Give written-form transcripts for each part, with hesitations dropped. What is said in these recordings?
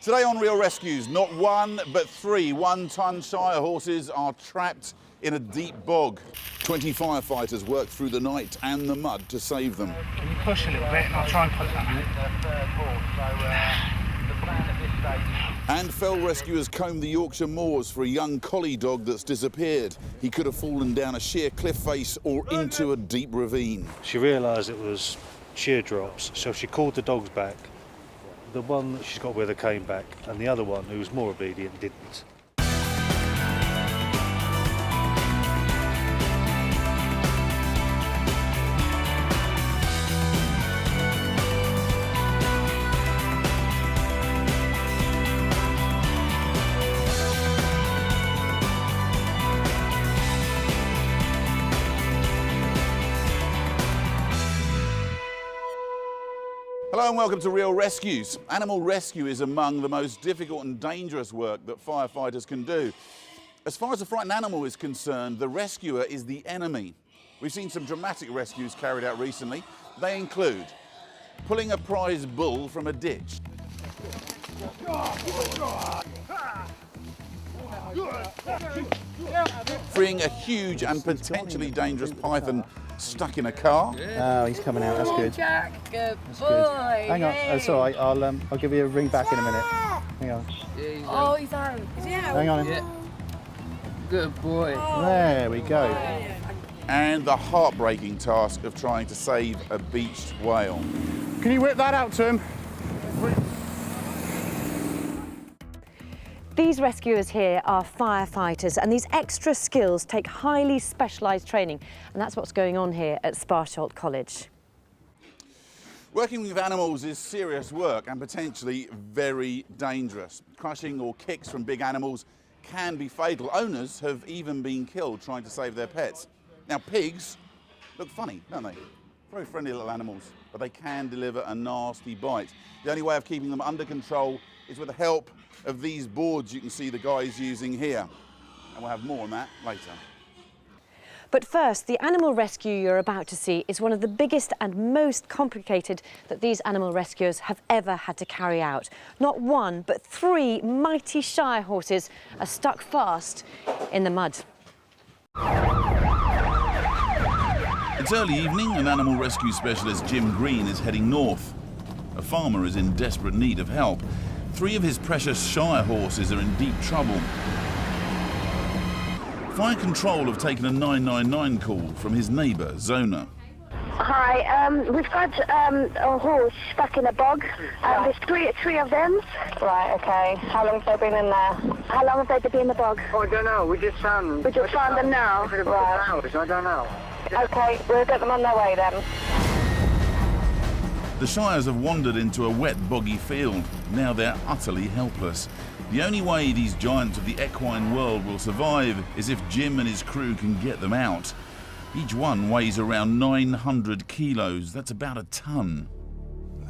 Today on Real Rescues, not one but three one-ton Shire horses are trapped in a deep bog. 20 firefighters work through the night and the mud to save them. Can you push a little bit and I'll try and push that out. And fell rescuers comb the Yorkshire moors for a young collie dog that's disappeared. He could have fallen down a sheer cliff face or into a deep ravine. She realised it was sheer drops, so she called the dogs back. The one that she's got with her came back, and the other one, who was more obedient, didn't. Hello and welcome to Real Rescues. Animal rescue is among the most difficult and dangerous work that firefighters can do. As far as a frightened animal is concerned, the rescuer is the enemy. We've seen some dramatic rescues carried out recently. They include pulling a prize bull from a ditch, freeing a huge and potentially dangerous python stuck in a car. Oh, he's coming out. That's good. Jack, good boy. Good. Hang on. That's all right. I'll give you a ring back in a minute. Hang on. Oh, he's out. Is he out? Hang on. Yeah. Good boy. There we go. And the heartbreaking task of trying to save a beached whale. Can you whip that out to him? These rescuers here are firefighters, and these extra skills take highly specialised training, and that's what's going on here at Sparsholt College. Working with animals is serious work and potentially very dangerous. Crushing or kicks from big animals can be fatal. Owners have even been killed trying to save their pets. Now, pigs look funny, don't they? Very friendly little animals, but they can deliver a nasty bite. The only way of keeping them under control is with the help of these boards you can see the guys using here. And we'll have more on that later. But first, the animal rescue you're about to see is one of the biggest and most complicated that these animal rescuers have ever had to carry out. Not one, but three mighty Shire horses are stuck fast in the mud. It's early evening and animal rescue specialist Jim Green is heading north. A farmer is in desperate need of help. Three of his precious Shire horses are in deep trouble. Fire Control have taken a 999 call from his neighbour, Zona. Hi, we've got a horse stuck in a bog. There's three of them. Right, okay. How long have they been in there? How long have they been in the bog? Oh, I don't know. We just found them. We just found them now. Right. Hours, I don't know. Okay, we'll get them on their way then. The Shires have wandered into a wet, boggy field. Now they're utterly helpless. The only way these giants of the equine world will survive is if Jim and his crew can get them out. Each one weighs around 900 kilos. That's about a ton.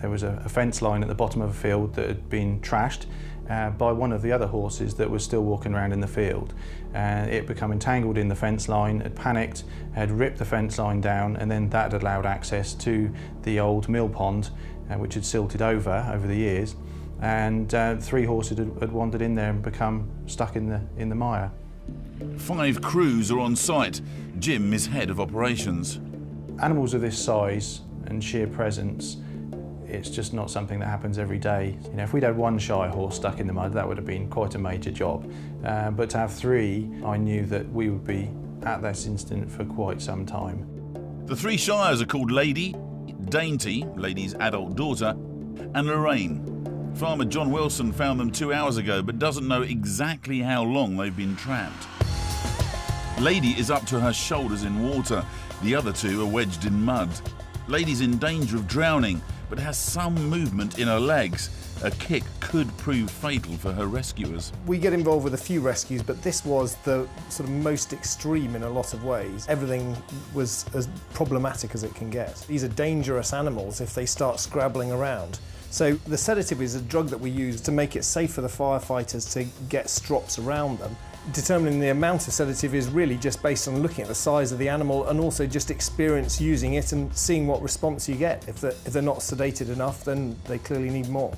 There was a fence line at the bottom of a field that had been trashed by one of the other horses that was still walking around in the field. It became entangled in the fence line, had panicked, had ripped the fence line down, and then that had allowed access to the old mill pond, which had silted over the years. And three horses had wandered in there and become stuck in the mire. 5 crews are on site. Jim is head of operations. Animals of this size and sheer presence, it's just not something that happens every day. You know, if we'd had one Shire horse stuck in the mud, that would have been quite a major job. But to have three, I knew that we would be at this incident for quite some time. The 3 Shires are called Lady, Dainty, Lady's adult daughter, and Lorraine. Farmer John Wilson found them 2 hours ago, but doesn't know exactly how long they've been trapped. Lady is up to her shoulders in water. The other 2 are wedged in mud. Lady's in danger of drowning, but has some movement in her legs. A kick could prove fatal for her rescuers. We get involved with a few rescues, but this was the sort of most extreme in a lot of ways. Everything was as problematic as it can get. These are dangerous animals if they start scrabbling around. So the sedative is a drug that we use to make it safe for the firefighters to get strops around them. Determining the amount of sedative is really just based on looking at the size of the animal and also just experience using it and seeing what response you get. If they're not sedated enough, then they clearly need more.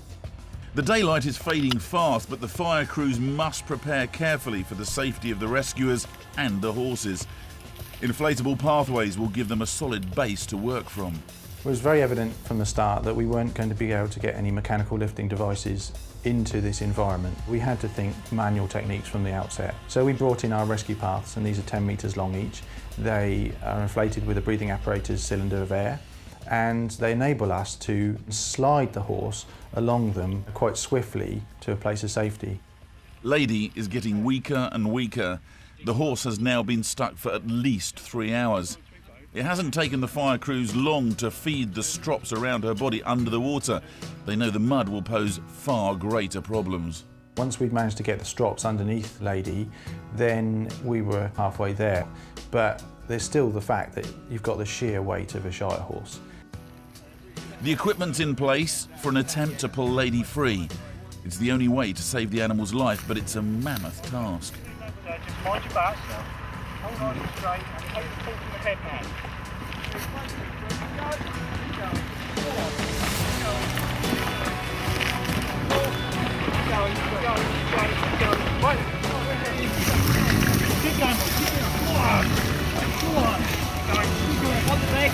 The daylight is fading fast, but the fire crews must prepare carefully for the safety of the rescuers and the horses. Inflatable pathways will give them a solid base to work from. It was very evident from the start that we weren't going to be able to get any mechanical lifting devices into this environment. We had to think manual techniques from the outset. So we brought in our rescue paths, and these are 10 metres long each. They are inflated with a breathing apparatus cylinder of air, and they enable us to slide the horse along them quite swiftly to a place of safety. Lady is getting weaker and weaker. The horse has now been stuck for at least 3 hours. It hasn't taken the fire crews long to feed the strops around her body under the water. They know the mud will pose far greater problems. Once we'd managed to get the strops underneath Lady, then we were halfway there. But there's still the fact that you've got the sheer weight of a Shire horse. The equipment's in place for an attempt to pull Lady free. It's the only way to save the animal's life, but it's a mammoth task. Just mind your back. Hold on straight and take the pull from the head now.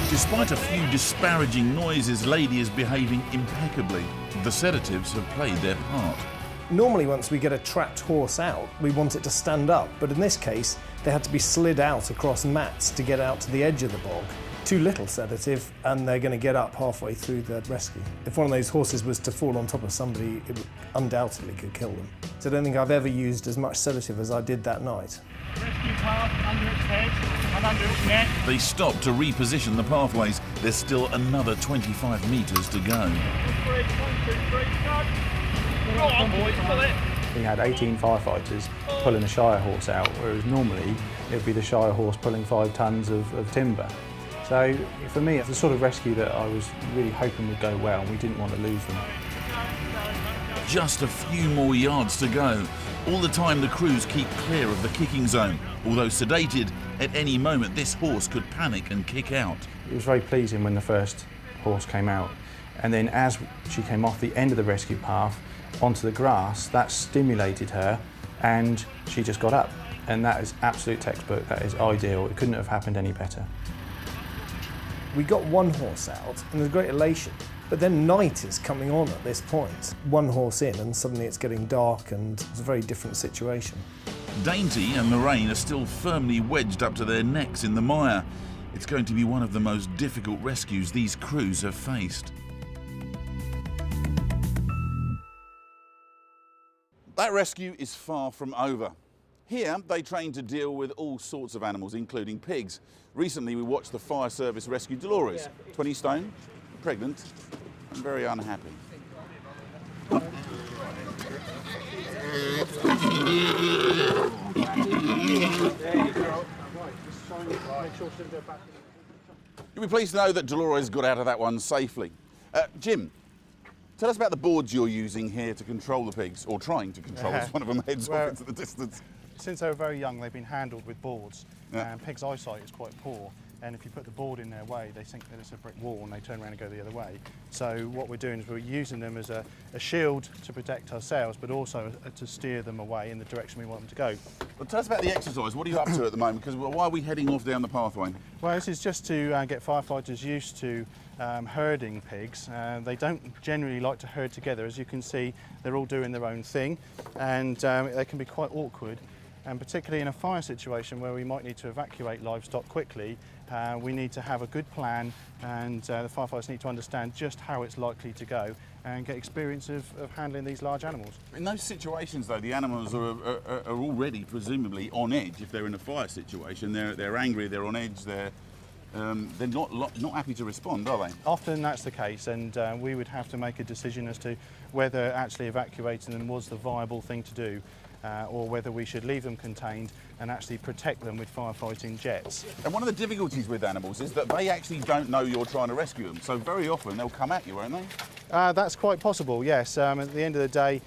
Despite a few disparaging noises, Lady is behaving impeccably. The sedatives have played their part. Normally, once we get a trapped horse out, we want it to stand up, but in this case, they had to be slid out across mats to get out to the edge of the bog. Too little sedative, and they're going to get up halfway through the rescue. If one of those horses was to fall on top of somebody, it undoubtedly could kill them. So I don't think I've ever used as much sedative as I did that night. Rescue path under its head and under its neck. They stop to reposition the pathways. There's still another 25 metres to go. 1, 2, 3, start. Go on, boys, pull it. We had 18 firefighters pulling a Shire horse out, whereas normally it would be the Shire horse pulling 5 tonnes of timber. So for me, it's the sort of rescue that I was really hoping would go well, and we didn't want to lose them. Just a few more yards to go. All the time the crews keep clear of the kicking zone. Although sedated, at any moment this horse could panic and kick out. It was very pleasing when the first horse came out, and then as she came off the end of the rescue path onto the grass, that stimulated her and she just got up. And that is absolute textbook, that is ideal. It couldn't have happened any better. We got one horse out and there's great elation, but then night is coming on at this point. One horse in and suddenly it's getting dark, and it's a very different situation. Dainty and Lorraine are still firmly wedged up to their necks in the mire. It's going to be one of the most difficult rescues these crews have faced. That rescue is far from over. Here, they train to deal with all sorts of animals, including pigs. Recently, we watched the fire service rescue Dolores, 20 stone, pregnant, and very unhappy. You'll be pleased to know that Dolores got out of that one safely. Jim, tell us about the boards you're using here to control the pigs, or trying to control as one of them heads off into the distance. Since they were very young, they've been handled with boards, and pigs' eyesight is quite poor. And if you put the board in their way, they think that it's a brick wall and they turn around and go the other way. So what we're doing is we're using them as a shield to protect ourselves, but also to steer them away in the direction we want them to go. Well, tell us about the exercise. What are you up to at the moment? Because why are we heading off down the pathway? Well, this is just to get firefighters used to herding pigs. They don't generally like to herd together. As you can see, they're all doing their own thing, and they can be quite awkward. And particularly in a fire situation where we might need to evacuate livestock quickly, we need to have a good plan, and the firefighters need to understand just how it's likely to go and get experience of handling these large animals. In those situations, though, the animals are already presumably on edge. If they're in a fire situation, they're angry, they're on edge, they're not happy to respond, are they? Often that's the case, and we would have to make a decision as to whether actually evacuating them was the viable thing to do. Or whether we should leave them contained and actually protect them with firefighting jets. And one of the difficulties with animals is that they actually don't know you're trying to rescue them, so very often they'll come at you, won't they? That's quite possible, yes. At the end of the day,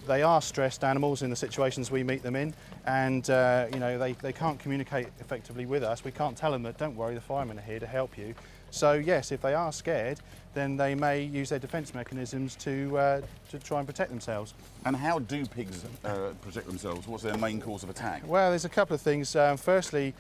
they are stressed animals in the situations we meet them in, and you know, they can't communicate effectively with us. We can't tell them that, don't worry, the firemen are here to help you. So yes, if they are scared, then they may use their defence mechanisms to try and protect themselves. And how do pigs protect themselves? What's their main course of attack? Well, there's a couple of things. Firstly,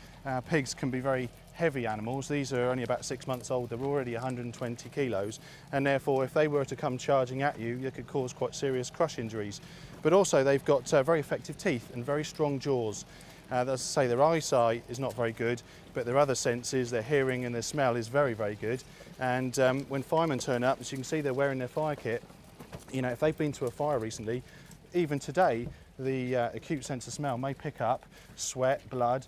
pigs can be very heavy animals. These are only about 6 months old. They're already 120 kilos, and therefore if they were to come charging at you, they could cause quite serious crush injuries. But also they've got very effective teeth and very strong jaws. As I say, their eyesight is not very good, but their other senses, their hearing and their smell is very, very good. And when firemen turn up, as you can see, they're wearing their fire kit. You know, if they've been to a fire recently, even today, the acute sense of smell may pick up sweat, blood,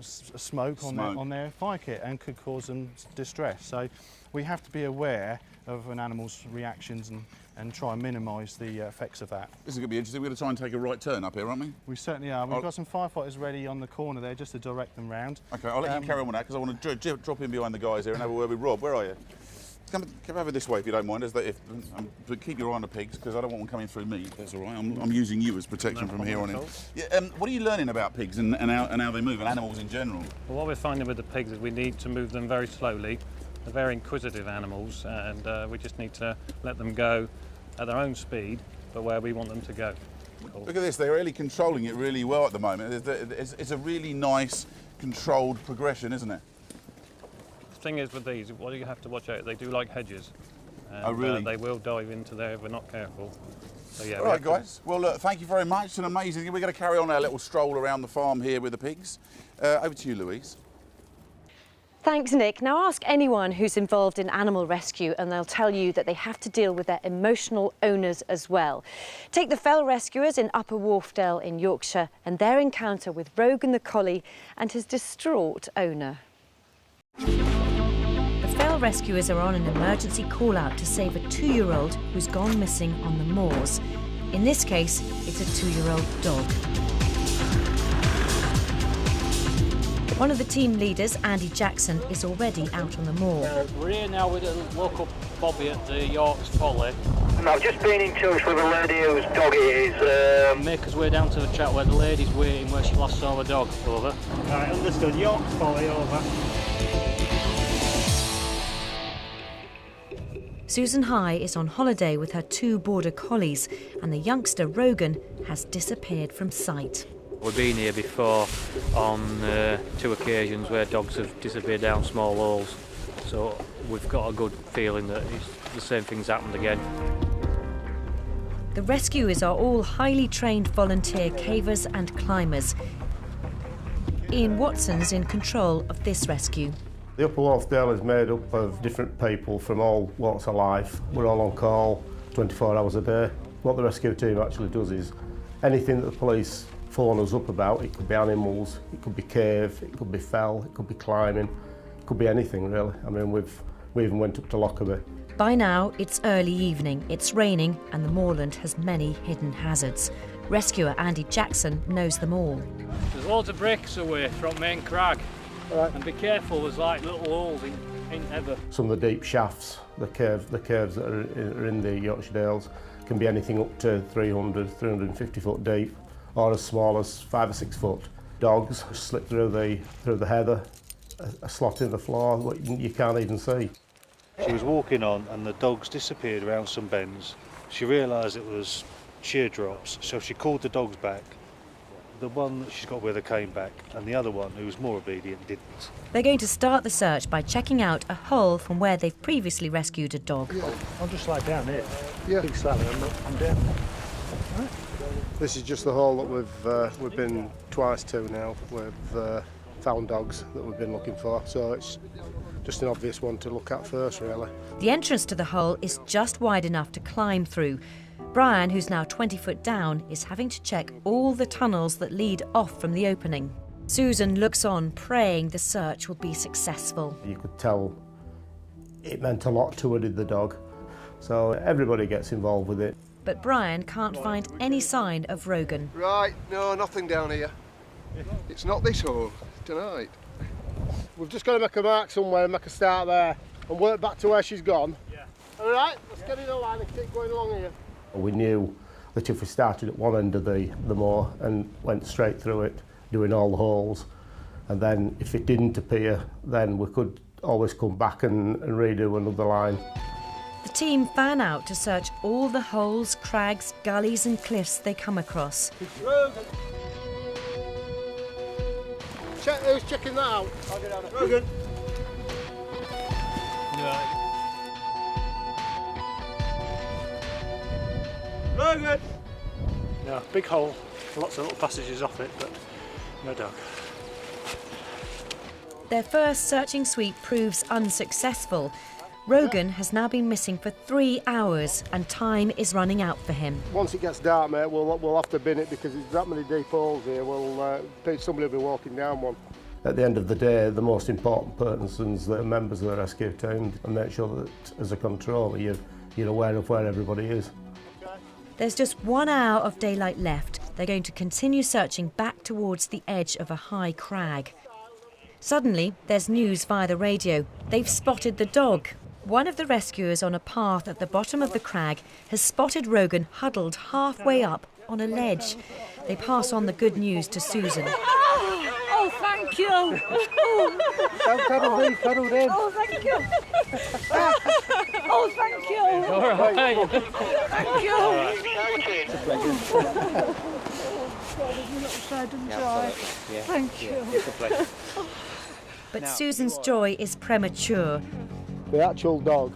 smoke on their fire kit and could cause them distress. So we have to be aware of an animal's reactions and try and minimise the effects of that. This is going to be interesting. We're going to try and take a right turn up here, aren't we? We certainly are. We've got some firefighters ready on the corner there just to direct them round. OK, I'll let you carry on with that because I want to drop in behind the guys here and have a word with Rob. Where are you? Come over this way if you don't mind. But keep your eye on the pigs because I don't want one coming through me. That's all right. I'm using you as protection from here on in. Yeah, what are you learning about pigs and how they move and animals in general? Well, what we're finding with the pigs is we need to move them very slowly. They're very inquisitive animals, and we just need to let them go at their own speed, but where we want them to go. Cool. Look at this. They're really controlling it really well at the moment. It's a really nice, controlled progression, isn't it? The thing is with these, what you have to watch out, they do like hedges. And, oh, really? They will dive into there if we're not careful. So, yeah, all right, guys. Well, look, thank you very much. It's an amazing. We're going to carry on our little stroll around the farm here with the pigs. Over to you, Louise. Thanks, Nick. Now ask anyone who's involved in animal rescue and they'll tell you that they have to deal with their emotional owners as well. Take the fell rescuers in Upper Wharfdale in Yorkshire and their encounter with Rogan the collie and his distraught owner. The fell rescuers are on an emergency call-out to save a 2-year-old who's gone missing on the moors. In this case, it's a 2-year-old dog. One of the team leaders, Andy Jackson, is already out on the moor. We're here now with a local bobby at the Yorks Folly. I've just been in touch with a lady whose dog it is. Make us way down to the track where the lady's waiting, where she last saw her dog. Over. Right, understood. Yorks Folly, over. Susan High is on holiday with her 2 border collies and the youngster Rogan has disappeared from sight. We've been here before on 2 occasions where dogs have disappeared down small holes, so we've got a good feeling that the same thing's happened again. The rescuers are all highly trained volunteer cavers and climbers. Ian Watson's in control of this rescue. The Upper Wharfdale is made up of different people from all walks of life. We're all on call 24 hours a day. What the rescue team actually does is anything that the police phone us up about, it could be animals, it could be cave, it could be fell, it could be climbing, it could be anything really. I mean, we even went up to Lockerbie. By now, it's early evening, it's raining and the moorland has many hidden hazards. Rescuer Andy Jackson knows them all. There's loads of breaks away from Main Crag, and be careful, there's like little holes in ever. Some of the deep shafts, the caves that are in the Yorkshire Dales can be anything up to 350 foot deep, or as small as 5 or 6 foot. Dogs slip through the heather, a slot in the floor you can't even see. She was walking on and the dogs disappeared around some bends. She realised it was shear drops, so she called the dogs back. The one that she's got with her came back, and the other one, who was more obedient, didn't. They're going to start the search by checking out a hole from where they've previously rescued a dog. Yeah, I'll just slide down here. Yeah. Big slab, I'm down. Right. This is just the hole that we've been twice to now. We've found dogs that we've been looking for, so it's just an obvious one to look at first, really. The entrance to the hole is just wide enough to climb through. Brian, who's now 20 foot down, is having to check all the tunnels that lead off from the opening. Susan looks on, praying the search will be successful. You could tell it meant a lot to her, did the dog. So everybody gets involved with it. But Brian can't find any sign of Rogan. Right, no, nothing down here. It's not this hole, tonight. We've just got to make a mark somewhere and make a start there and work back to where she's gone. Yeah. All right, let's get in a line and keep going along here. We knew that if we started at one end of the moor and went straight through it, doing all the holes, and then if it didn't appear, then we could always come back and redo another line. The team fan out to search all the holes, crags, gullies and cliffs they come across. Who's checking that out? I'll get out of it. Rogan. Rogan! No, big hole, lots of little passages off it, but no dog. Their first searching sweep proves unsuccessful. Rogan has now been missing for 3 hours and time is running out for him. Once it gets dark, mate, we'll have to bin it because there's that many deep holes here. Somebody will be walking down one. At the end of the day, the most important persons are members of the rescue team, and make sure that as a controller you're aware of where everybody is. There's just 1 hour of daylight left. They're going to continue searching back towards the edge of a high crag. Suddenly, there's news via the radio. They've spotted the dog. One of the rescuers on a path at the bottom of the crag has spotted Rogan huddled halfway up on a ledge. They pass on the good news to Susan. Oh, thank you. Don't cuddle me, cuddle them. Oh, thank you. Oh, thank you. All right. Thank you. It's a pleasure. Thank you. It's a pleasure. But Susan's joy is premature. The actual dog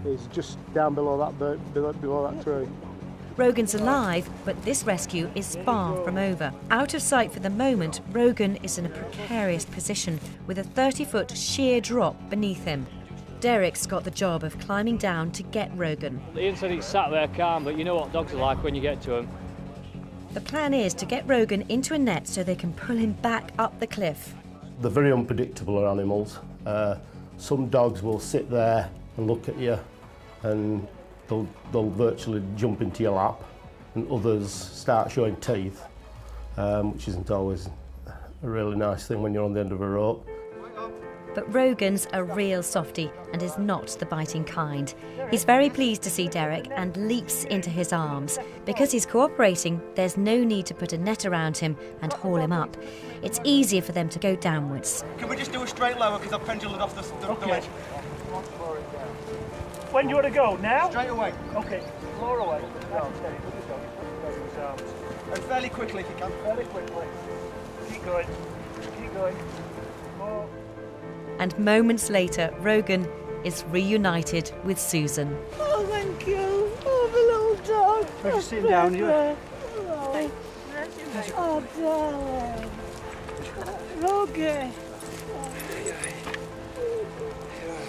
is just down below that tree. Rogan's alive, but this rescue is far from over. Out of sight for the moment, Rogan is in a precarious position with a 30-foot sheer drop beneath him. Derek's got the job of climbing down to get Rogan. Ian said he sat there calm, but you know what dogs are like when you get to them. The plan is to get Rogan into a net so they can pull him back up the cliff. They're very unpredictable animals. Some dogs will sit there and look at you and they'll virtually jump into your lap, and others start showing teeth, which isn't always a really nice thing when you're on the end of a rope. But Rogan's a real softie and is not the biting kind. He's very pleased to see Derek and leaps into his arms. Because he's cooperating, there's no need to put a net around him and haul him up. It's easier for them to go downwards. Can we just do a straight lower because I've penduled off the ledge? When do you want to go? Now? Straight away. Okay. Lower away. Down, steady. Put your dog. Steady his arms. And fairly quickly if you can. Fairly quickly. Keep going. Keep going. More. And moments later, Rogan is reunited with Susan. Oh, thank you. Oh, the little dog. We're just sitting down, you. Oh, darling. Rogan.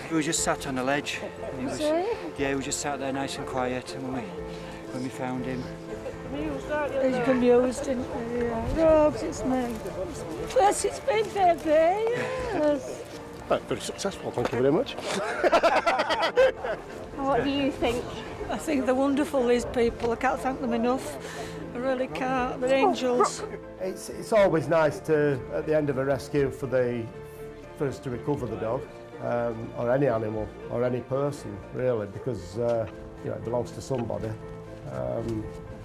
He was just sat on a ledge. And he was just sat there nice and quiet and when we found him. He's bemused, didn't he? Rogues, it's me. Yes, it's been baby. Yes. Very successful, thank you very much. What do you think? I think they're wonderful, these people. I can't thank them enough. I really can't. They're angels. It's always nice to, at the end of a rescue, for us to recover the dog, or any animal, or any person, really, because it belongs to somebody.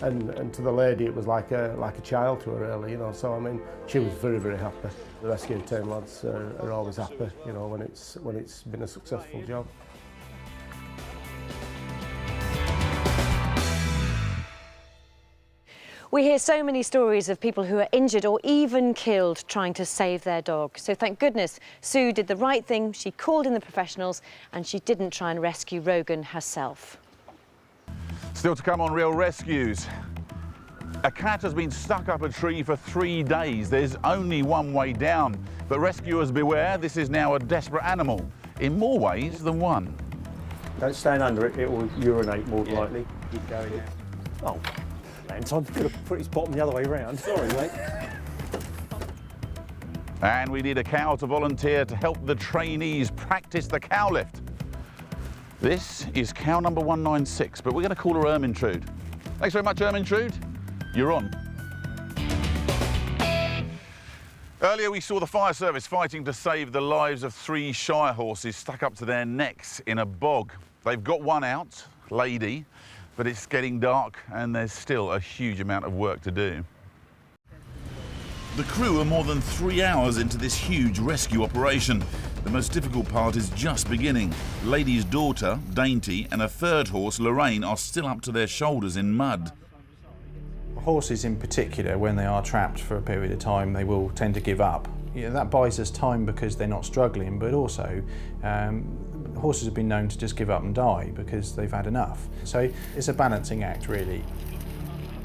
And to the lady, it was like a child to her, really, So I mean, she was very, very happy. The rescue team lads are always happy, when it's been a successful job. We hear so many stories of people who are injured or even killed trying to save their dog. So thank goodness Sue did the right thing. She called in the professionals and she didn't try and rescue Rogan herself. Still to come on Real Rescues. A cat has been stuck up a tree for 3 days. There's only one way down. But rescuers beware, this is now a desperate animal, in more ways than one. Don't stand under it, it will urinate more than likely. Keep going, yeah. Oh, man, Tom could have put his bottom the other way around. Sorry, mate. And we need a cow to volunteer to help the trainees practice the cow lift. This is cow number 196, but we're going to call her Ermintrude. Thanks very much, Ermintrude. You're on. Earlier we saw the fire service fighting to save the lives of 3 Shire horses stuck up to their necks in a bog. They've got one out, Lady, but it's getting dark and there's still a huge amount of work to do. The crew are more than 3 hours into this huge rescue operation. The most difficult part is just beginning. Lady's daughter, Dainty, and a third horse, Lorraine, are still up to their shoulders in mud. Horses in particular, when they are trapped for a period of time, they will tend to give up. That buys us time because they're not struggling, but also horses have been known to just give up and die because they've had enough. So it's a balancing act, really.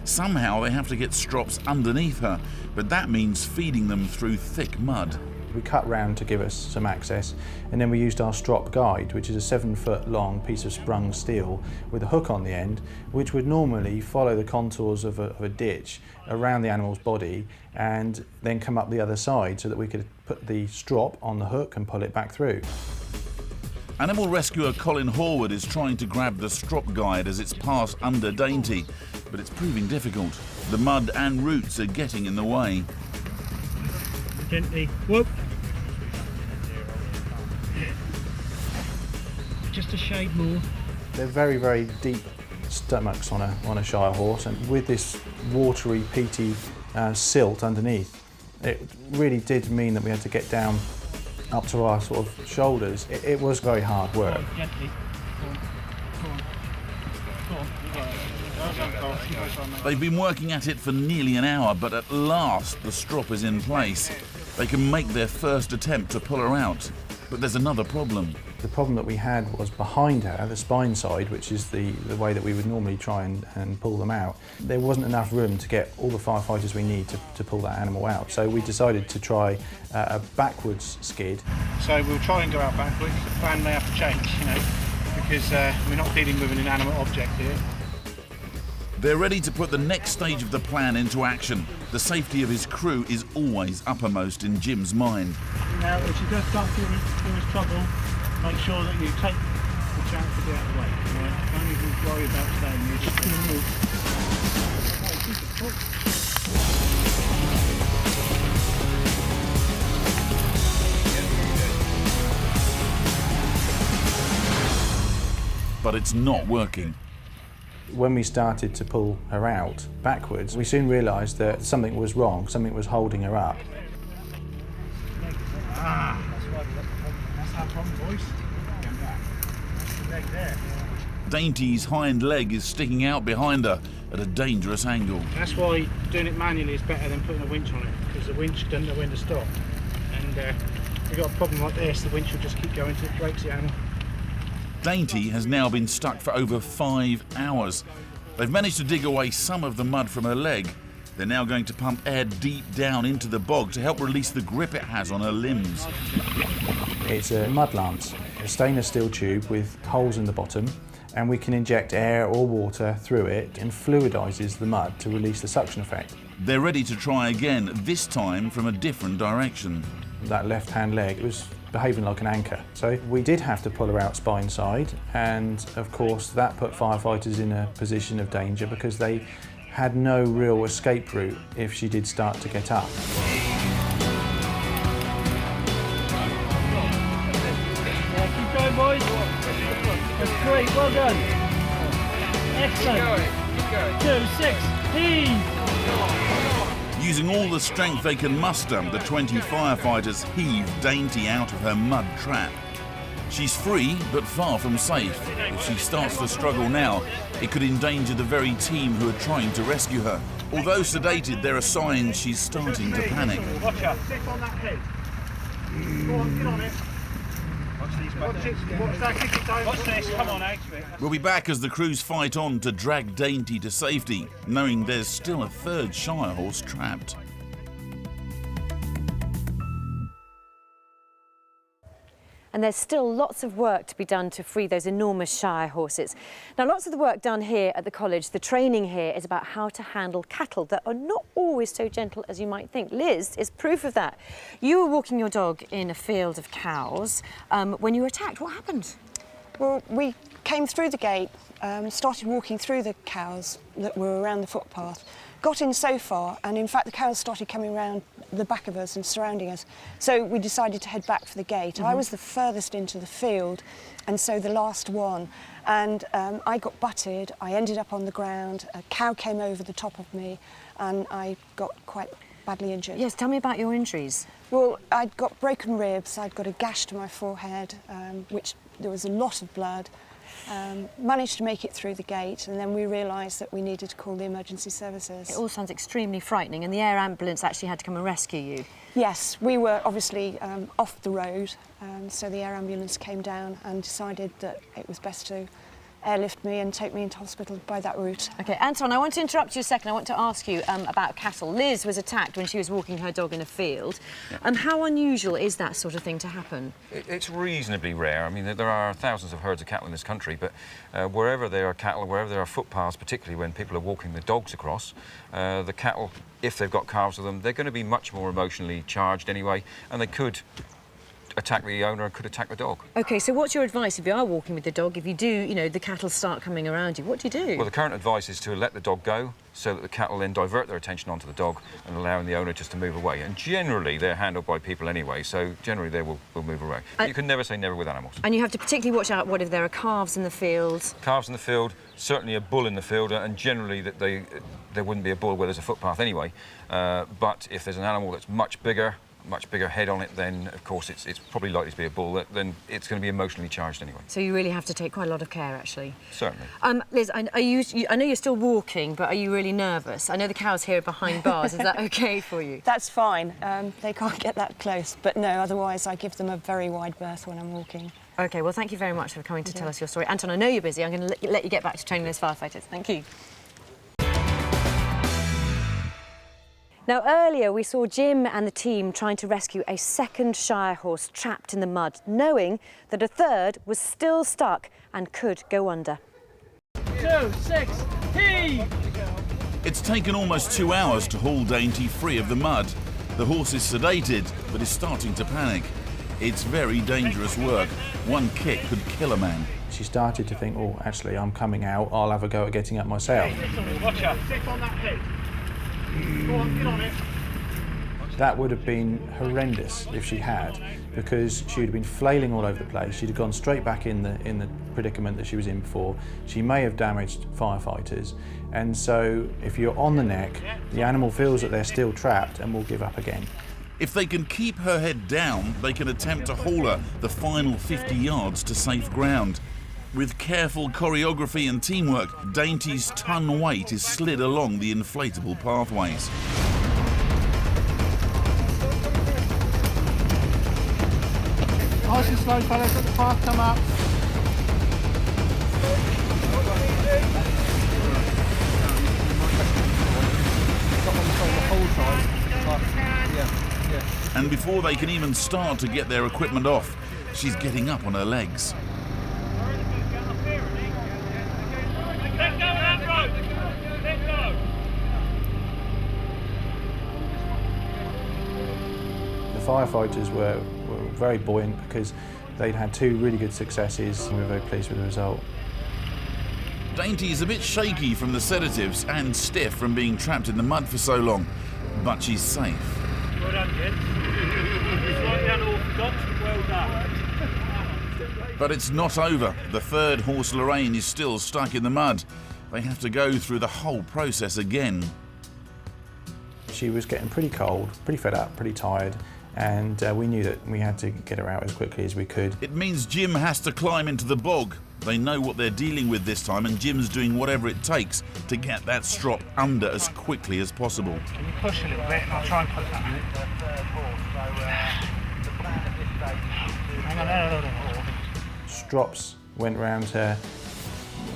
Somehow they have to get strops underneath her, but that means feeding them through thick mud. We cut round to give us some access, and then we used our strop guide, which is a 7-foot long piece of sprung steel with a hook on the end, which would normally follow the contours of a ditch around the animal's body and then come up the other side so that we could put the strop on the hook and pull it back through. Animal rescuer Colin Horwood is trying to grab the strop guide as it's passed under Dainty, but it's proving difficult. The mud and roots are getting in the way. Gently. Whoop. Just a shade more. They're very, very deep stomachs on a Shire horse, and with this watery, peaty silt underneath, it really did mean that we had to get down up to our sort of shoulders. It was very hard work. Gently. They've been working at it for nearly an hour, but at last the strop is in place. They can make their first attempt to pull her out, but there's another problem. The problem that we had was behind her, the spine side, which is the way that we would normally try and pull them out. There wasn't enough room to get all the firefighters we need to pull that animal out. So we decided to try a backwards skid. So we'll try and go out backwards. The plan may have to change, because we're not dealing with an inanimate object here. They're ready to put the next stage of the plan into action. The safety of his crew is always uppermost in Jim's mind. Now, if you go start feeling trouble, make sure that you take the chance to get out of the way. Right? Don't even worry about staying here, just going to move. But it's not working. When we started to pull her out backwards, we soon realised that something was wrong, something was holding her up. That's our problem, boys. That's the leg there. Dainty's hind leg is sticking out behind her at a dangerous angle. That's why doing it manually is better than putting a winch on it, because the winch doesn't know when to stop. And if you've got a problem like this, the winch will just keep going until it breaks the animal. Dainty has now been stuck for over 5 hours. They've managed to dig away some of the mud from her leg. They're now going to pump air deep down into the bog to help release the grip it has on her limbs. It's a mud lance, a stainless steel tube with holes in the bottom, and we can inject air or water through it and fluidizes the mud to release the suction effect. They're ready to try again, this time from a different direction. That left-hand leg was behaving like an anchor. So we did have to pull her out spine side, and of course that put firefighters in a position of danger because they had no real escape route if she did start to get up. Yeah, keep going, boys. That's great, well done. Excellent. Keep going. 2, 6, heave. Using all the strength they can muster, the 20 firefighters heave Dainty out of her mud trap. She's free, but far from safe. If she starts to struggle now, it could endanger the very team who are trying to rescue her. Although sedated, there are signs she's starting to panic. Watch out. Sit on that head. Go on, get on it. Watch it. Watch that kick it down. Watch this. Come on, out of it. We'll be back as the crews fight on to drag Dainty to safety, knowing there's still a third Shire horse trapped. And there's still lots of work to be done to free those enormous Shire horses. Now, lots of the work done here at the college, the training here, is about how to handle cattle that are not always so gentle as you might think. Liz is proof of that. You were walking your dog in a field of cows when you were attacked. What happened? Well, we came through the gate, started walking through the cows that were around the footpath, got in so far, and in fact the cows started coming around the back of us and surrounding us. So we decided to head back for the gate. I was the furthest into the field, and so the last one. And I got butted, I ended up on the ground, a cow came over the top of me, and I got quite badly injured. Yes, tell me about your injuries. Well, I'd got broken ribs, I'd got a gash to my forehead, which there was a lot of blood. Managed to make it through the gate, and then we realised that we needed to call the emergency services. It all sounds extremely frightening, and the air ambulance actually had to come and rescue you. Yes, we were obviously off the road, so the air ambulance came down and decided that it was best to airlift me and take me into hospital by that route. OK, Anton, I want to interrupt you a second. I want to ask you about cattle. Liz was attacked when she was walking her dog in a field. How unusual is that sort of thing to happen? It's reasonably rare. I mean, there are thousands of herds of cattle in this country, but wherever there are cattle, wherever there are footpaths, particularly when people are walking their dogs across, the cattle, if they've got calves with them, they're going to be much more emotionally charged anyway, and they could attack the owner and could attack the dog. OK, so what's your advice if you are walking with the dog? If you do, you know, the cattle start coming around you, what do you do? Well, the current advice is to let the dog go so that the cattle then divert their attention onto the dog and allowing the owner just to move away. And generally, they're handled by people anyway, so generally they will move away. But you can never say never with animals. And you have to particularly watch out, what if there are calves in the field? Calves in the field, certainly a bull in the field, and generally that there wouldn't be a bull where there's a footpath anyway. But if there's an animal that's much bigger head on it, then of course it's probably likely to be a bull. Then it's going to be emotionally charged anyway. So you really have to take quite a lot of care, actually. Certainly. Liz, I know you're still walking, but are you really nervous? I know the cows here are behind bars. Is that OK for you? That's fine. They can't get that close, but no, otherwise I give them a very wide berth when I'm walking. OK, well, thank you very much for coming to tell us your story. Anton, I know you're busy. I'm going to let you get back to training those firefighters. Thank you. Now, earlier we saw Jim and the team trying to rescue a second Shire horse trapped in the mud, knowing that a third was still stuck and could go under. 2, 6, heave! It's taken almost 2 hours to haul Dainty free of the mud. The horse is sedated, but is starting to panic. It's very dangerous work. One kick could kill a man. She started to think, oh, actually, I'm coming out, I'll have a go at getting up myself. Watch out. Sit on that head. Go on, get on it. That would have been horrendous if she had, because she would have been flailing all over the place. She'd have gone straight back in the predicament that she was in before. She may have damaged firefighters, and so if you're on the neck, the animal feels that they're still trapped and will give up again. If they can keep her head down, they can attempt to haul her the final 50 yards to safe ground. With careful choreography and teamwork, Dainty's ton weight is slid along the inflatable pathways. Nice and slow, fellas, let the path come up. And before they can even start to get their equipment off, she's getting up on her legs. Let go that rope! Let go! The firefighters were very buoyant because they'd had 2 really good successes, and we were very pleased with the result. Dainty is a bit shaky from the sedatives and stiff from being trapped in the mud for so long, but she's safe. Well done, gents. Right down orthodox, well done. But it's not over. The third horse, Lorraine, is still stuck in the mud. They have to go through the whole process again. She was getting pretty cold, pretty fed up, pretty tired, and we knew that we had to get her out as quickly as we could. It means Jim has to climb into the bog. They know what they're dealing with this time, and Jim's doing whatever it takes to get that strop under as quickly as possible. Can you push a little bit and I'll try and put that in. Hang on, Strops went round her,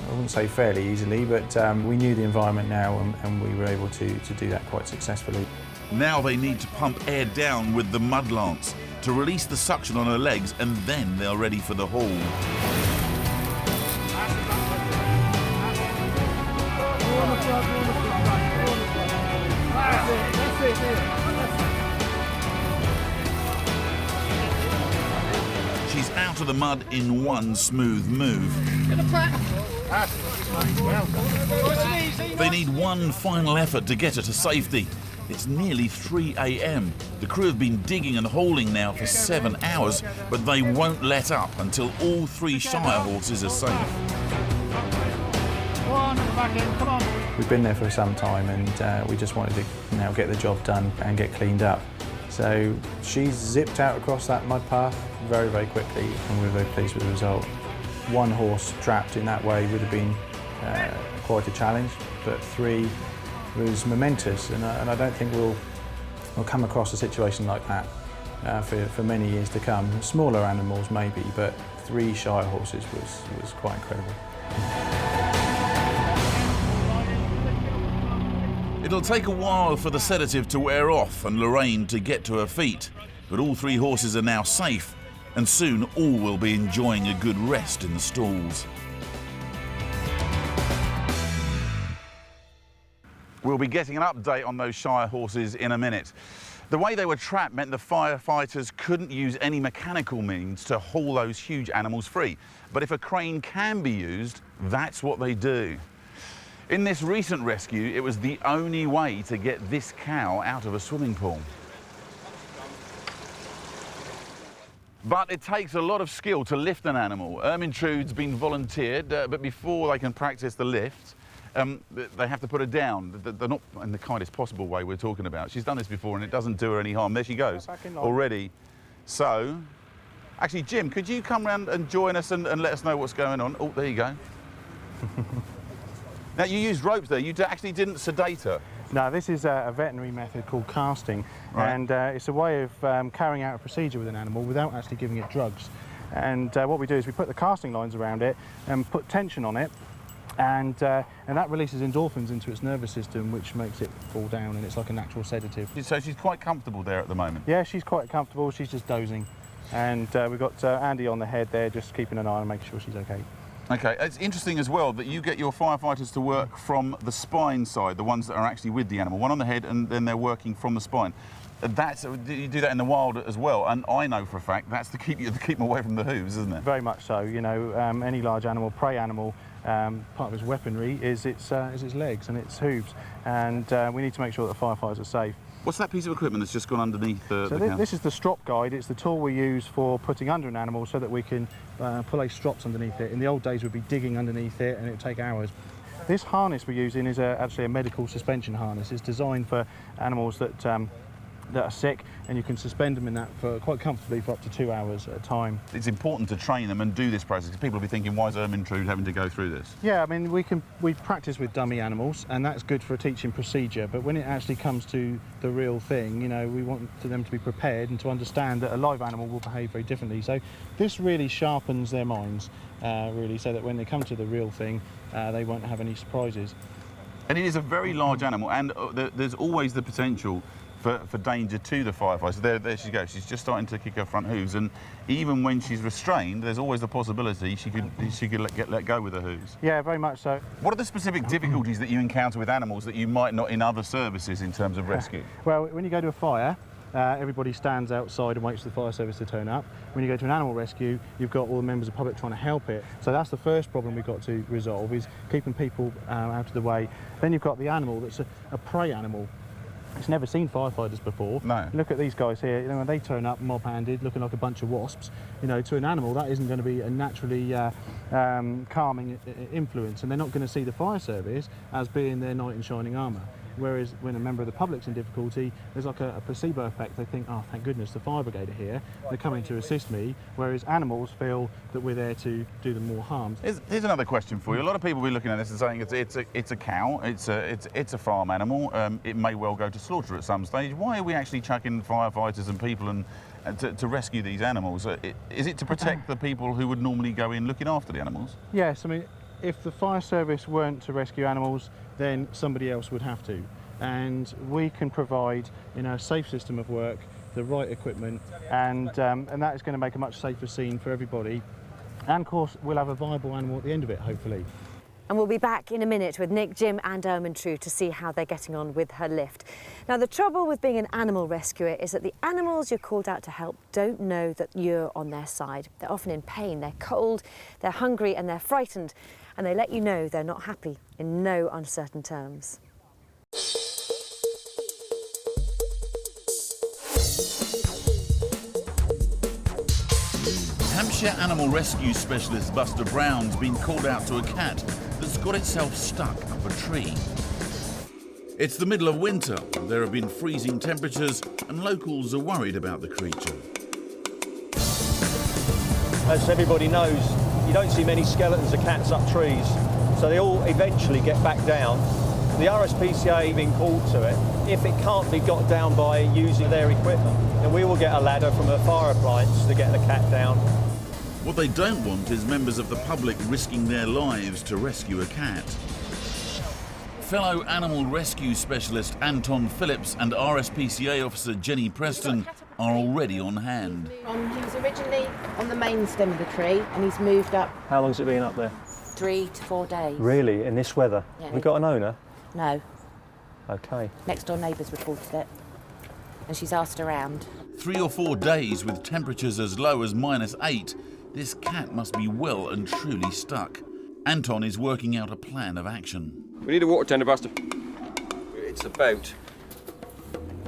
I wouldn't say fairly easily, but we knew the environment now, and we were able to do that quite successfully. Now they need to pump air down with the mud lance to release the suction on her legs, and then they're ready for the haul. She's out of the mud in one smooth move. They need one final effort to get her to safety. It's nearly 3 a.m. The crew have been digging and hauling now for 7 hours, but they won't let up until all 3 Shire horses are safe. Go on, back in, come on. We've been there for some time, and we just wanted to now get the job done and get cleaned up. So she zipped out across that mud path very, very quickly, and we were very pleased with the result. One horse trapped in that way would have been quite a challenge, but 3 was momentous, and I don't think we'll come across a situation like that for many years to come. Smaller animals maybe, but 3 Shire horses was quite incredible. It'll take a while for the sedative to wear off and Lorraine to get to her feet, but all 3 horses are now safe, and soon all will be enjoying a good rest in the stalls. We'll be getting an update on those Shire horses in a minute. The way they were trapped meant the firefighters couldn't use any mechanical means to haul those huge animals free. But if a crane can be used, that's what they do. In this recent rescue, it was the only way to get this cow out of a swimming pool. But it takes a lot of skill to lift an animal. Ermintrude's been volunteered, but before they can practice the lift, they have to put her down. They're not in the kindest possible way we're talking about. She's done this before and it doesn't do her any harm. There she goes already. So, actually, Jim, could you come round and join us and let us know what's going on? Oh, there you go. Now, you used ropes there. You actually didn't sedate her. No, this is a veterinary method called casting, right. And it's a way of carrying out a procedure with an animal without actually giving it drugs. And what we do is we put the casting lines around it and put tension on it, and that releases endorphins into its nervous system, which makes it fall down, and it's like a natural sedative. So she's quite comfortable there at the moment? Yeah, she's quite comfortable. She's just dozing. And we've got Andy on the head there, just keeping an eye on making sure she's okay. Okay, it's interesting as well that you get your firefighters to work from the spine side, the ones that are actually with the animal, one on the head, and then they're working from the spine. You do that in the wild as well, and I know for a fact that's to keep them away from the hooves, isn't it? Very much so. You know, any large animal, prey animal, part of its weaponry is its legs and its hooves, and we need to make sure that the firefighters are safe. What's that piece of equipment that's just gone underneath the cow? This is the strop guide. It's the tool we use for putting under an animal so that we can place strops underneath it. In the old days, we'd be digging underneath it and it would take hours. This harness we're using is actually a medical suspension harness. It's designed for animals that are sick, and you can suspend them in that for quite comfortably for up to 2 hours at a time. It's important to train them and do this process, because people will be thinking, why is Ermintrude having to go through this? Yeah, I mean, we practice with dummy animals, and that's good for a teaching procedure, but when it actually comes to the real thing, you know, we want them to be prepared and to understand that a live animal will behave very differently. So this really sharpens their minds, really, so that when they come to the real thing, they won't have any surprises. And it is a very large animal, and there's always the potential for danger to the firefighters. There she goes. She's just starting to kick her front hooves, and even when she's restrained, there's always the possibility she could let go with her hooves. Yeah, very much so. What are the specific difficulties that you encounter with animals that you might not in other services in terms of rescue? Well, when you go to a fire, everybody stands outside and waits for the fire service to turn up. When you go to an animal rescue, you've got all the members of the public trying to help it. So that's the first problem we've got to resolve, is keeping people out of the way. Then you've got the animal that's a prey animal. It's never seen firefighters before. No. Look at these guys here. You know, when they turn up mob-handed, looking like a bunch of wasps, you know, to an animal that isn't going to be a naturally calming influence, and they're not going to see the fire service as being their knight in shining armour. Whereas when a member of the public's in difficulty, there's like a placebo effect. They think, oh, thank goodness the fire brigade are here, they're coming to assist me, whereas animals feel that we're there to do them more harm. Here's another question for you. A lot of people will be looking at this and saying it's a cow, it's a farm animal, it may well go to slaughter at some stage. Why are we actually chucking firefighters and people to rescue these animals? Is it to protect the people who would normally go in looking after the animals? Yes, I mean, if the fire service weren't to rescue animals, then somebody else would have to. And we can provide, you know, a safe system of work, the right equipment, and that is going to make a much safer scene for everybody. And of course, we'll have a viable animal at the end of it, hopefully. And we'll be back in a minute with Nick, Jim and Ermintrude to see how they're getting on with her lift. Now, the trouble with being an animal rescuer is that the animals you're called out to help don't know that you're on their side. They're often in pain, they're cold, they're hungry and they're frightened, and they let you know they're not happy in no uncertain terms. Hampshire animal rescue specialist Buster Brown's been called out to a cat that's got itself stuck up a tree. It's the middle of winter. There have been freezing temperatures and locals are worried about the creature. As everybody knows, you don't see many skeletons of cats up trees, so they all eventually get back down. The RSPCA have been called to it. If it can't be got down by using their equipment, then we will get a ladder from a fire appliance to get the cat down. What they don't want is members of the public risking their lives to rescue a cat. Fellow animal rescue specialist Anton Phillips and RSPCA officer Jenny Preston are already on hand. He was originally on the main stem of the tree and he's moved up. How long's it been up there? 3 to 4 days. Really? In this weather? Yeah. Have we got an owner? No. OK. Next door neighbours reported it and she's asked around. 3 or 4 days with temperatures as low as -8, this cat must be well and truly stuck. Anton is working out a plan of action. We need a water tender, Buster. It's about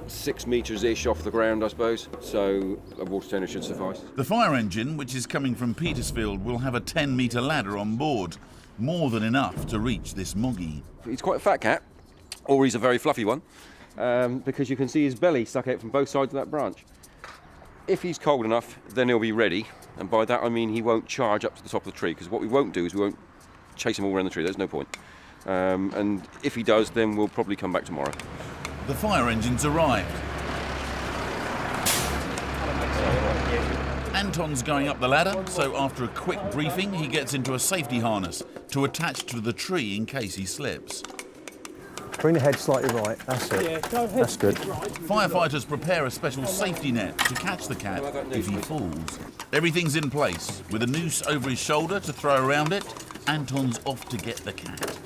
6 metres-ish off the ground, I suppose, so a water tender should suffice. The fire engine, which is coming from Petersfield, will have a 10-metre ladder on board. More than enough to reach this moggy. He's quite a fat cat, or he's a very fluffy one, because you can see his belly stuck out from both sides of that branch. If he's cold enough, then he'll be ready, and by that I mean he won't charge up to the top of the tree, because what we won't do is we won't chase him all around the tree, there's no point. And if he does, then we'll probably come back tomorrow. The fire engine's arrived. Anton's going up the ladder, so after a quick briefing, he gets into a safety harness to attach to the tree in case he slips. Bring the head slightly right, that's it. Yeah, go ahead. That's good. Firefighters prepare a special safety net to catch the cat if he falls. Everything's in place. With a noose over his shoulder to throw around it, Anton's off to get the cat.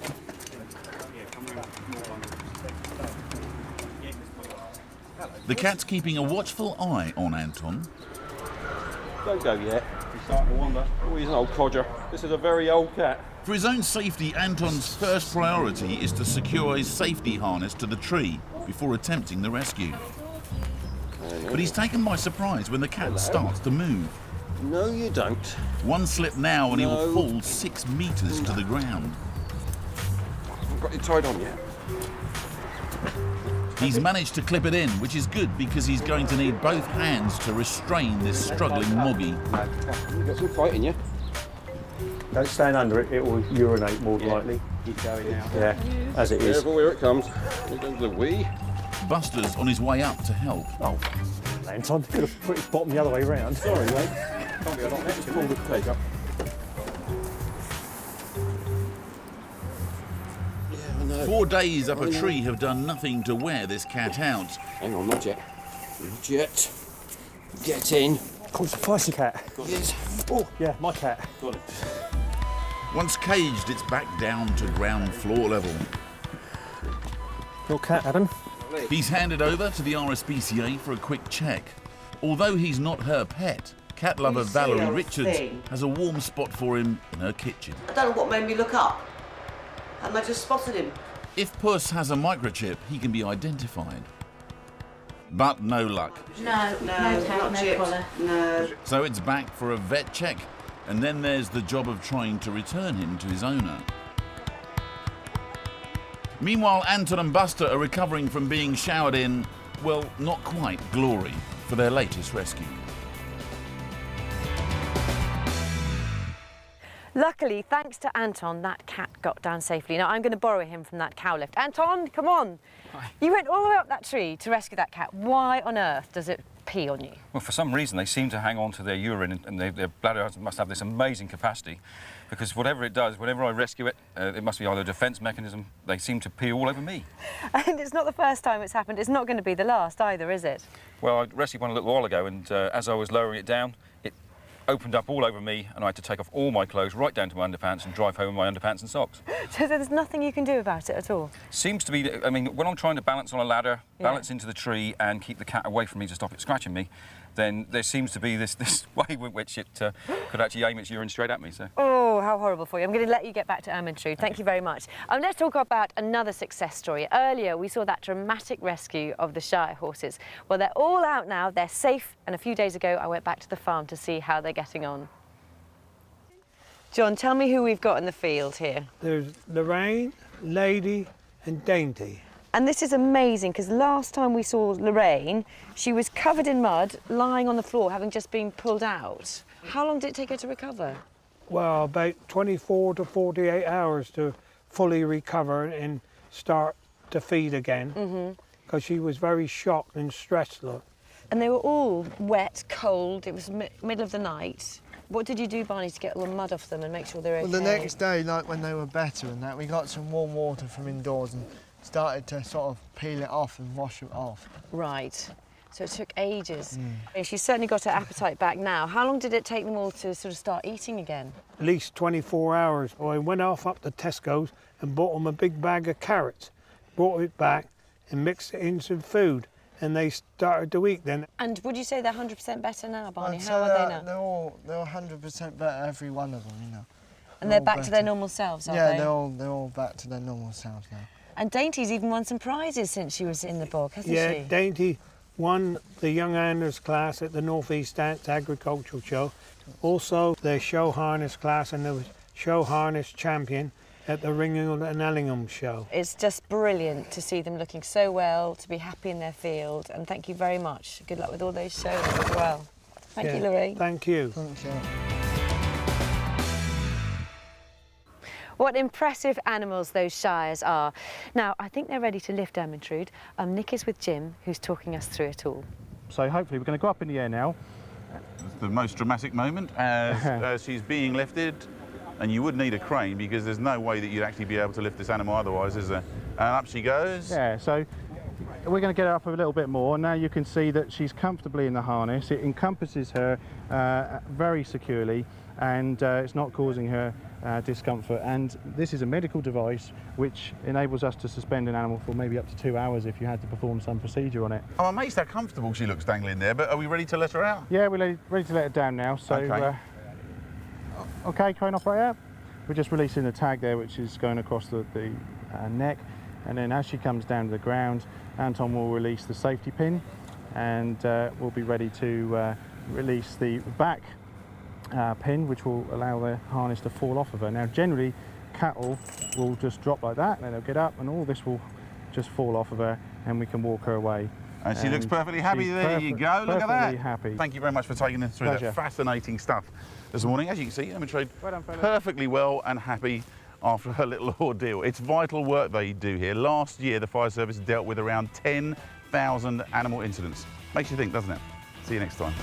The cat's keeping a watchful eye on Anton. Don't go yet. He's starting to wander. Oh, he's an old codger. This is a very old cat. For his own safety, Anton's first priority is to secure his safety harness to the tree before attempting the rescue. But he's taken by surprise when the cat starts to move. No, you don't. One slip now and he will fall 6 metres to the ground. I've got you tied on yet. He's managed to clip it in, which is good because he's going to need both hands to restrain this struggling moggy. You've got some fight in you. Don't stand under it, it will urinate more than likely. Keep going now. Yeah, as it is. Careful, here it comes. Here comes the wee. Buster's on his way up to help. Oh, Anton, could have put his bottom the other way round. Sorry, mate. Can't be a lot next to pull the peg up. Yeah, I know. 4 days up a tree have done nothing to wear this cat out. Hang on, not yet. Not yet. Get in. Of course, a feisty cat. Yes. Oh, yeah, my cat. Got it. Once caged, it's back down to ground floor level. Your cat, Adam. He's handed over to the RSPCA for a quick check. Although he's not her pet, cat lover Valerie Richards has a warm spot for him in her kitchen. I don't know what made me look up. And I just spotted him. If Puss has a microchip, he can be identified. But no luck. No tag, no collar. No. So it's back for a vet check, and then there's the job of trying to return him to his owner. Meanwhile, Anton and Buster are recovering from being showered in, well, not quite glory for their latest rescue. Luckily, thanks to Anton, that cat got down safely. Now, I'm going to borrow him from that cow lift. Anton, come on. Hi. You went all the way up that tree to rescue that cat. Why on earth does it pee on you? Well, for some reason, they seem to hang on to their urine, and their bladder must have this amazing capacity, because whatever it does, whenever I rescue it, it must be either a defence mechanism. They seem to pee all over me. And it's not the first time it's happened. It's not going to be the last either, is it? Well, I rescued one a little while ago, and as I was lowering it down, it opened up all over me, and I had to take off all my clothes right down to my underpants and drive home in my underpants and socks. So there's nothing you can do about it at all? Seems to be, I mean, when I'm trying to balance on a ladder, balance into the tree and keep the cat away from me to stop it scratching me, then there seems to be this way with which it could actually aim its urine straight at me. So. Oh, how horrible for you. I'm going to let you get back to Ermintrude. Thank you very much. Let's talk about another success story. Earlier, we saw that dramatic rescue of the Shire horses. Well, they're all out now, they're safe, and a few days ago, I went back to the farm to see how they're getting on. John, tell me who we've got in the field here. There's Lorraine, Lady and Dainty. And this is amazing, because last time we saw Lorraine, she was covered in mud, lying on the floor, having just been pulled out. How long did it take her to recover? Well, about 24 to 48 hours to fully recover and start to feed again, because she was very shocked and stressed. Look. And they were all wet, cold. It was middle of the night. What did you do, Barney, to get all the mud off them and make sure they were okay? Well, the next day, like when they were better and that, we got some warm water from indoors and started to sort of peel it off and wash it off. Right. So it took ages. She's certainly got her appetite back now. How long did it take them all to sort of start eating again? At least 24 hours. I went off up to Tesco's and bought them a big bag of carrots, brought it back and mixed it in some food, and they started to eat then. And would you say they're 100% better now, Barney? I'd How say are they now? They're 100% better, every one of them, you know. And they're back to their normal selves, are they? Yeah, they're all back to their normal selves now. And Daisy's even won some prizes since she was in the bog, hasn't she? Yeah, Dainty won the Young Anders class at the North East Dance Agricultural Show. Also, the show harness class and the show harness champion at the Ringham and Ellingham show. It's just brilliant to see them looking so well, to be happy in their field, and thank you very much. Good luck with all those shows as well. Thank you, Lorraine. Thank you. Thank you. What impressive animals those Shires are. Now, I think they're ready to lift Ermintrude. Nick is with Jim, who's talking us through it all. So hopefully we're going to go up in the air now. It's the most dramatic moment as she's being lifted, and you would need a crane because there's no way that you'd actually be able to lift this animal otherwise, is there? And up she goes. Yeah, so we're going to get her up a little bit more. Now you can see that she's comfortably in the harness. It encompasses her very securely, and it's not causing her discomfort. And this is a medical device which enables us to suspend an animal for maybe up to 2 hours if you had to perform some procedure on it. I'm amazed how comfortable she looks dangling there, but are we ready to let her out? Yeah, we're ready to let her down now. So, okay, crane operator. We're just releasing the tag there, which is going across the neck, and then as she comes down to the ground, Anton will release the safety pin, and we'll be ready to release the back pin, which will allow the harness to fall off of her. Now, generally, cattle will just drop like that, then they'll get up, and all this will just fall off of her, and we can walk her away. And she looks perfectly happy. There you go. Look at that. Perfectly happy. Thank you very much for taking us through that fascinating stuff this morning. As you can see, Ermintrude perfectly well and happy after her little ordeal. It's vital work they do here. Last year, the fire service dealt with around 10,000 animal incidents. Makes you think, doesn't it? See you next time.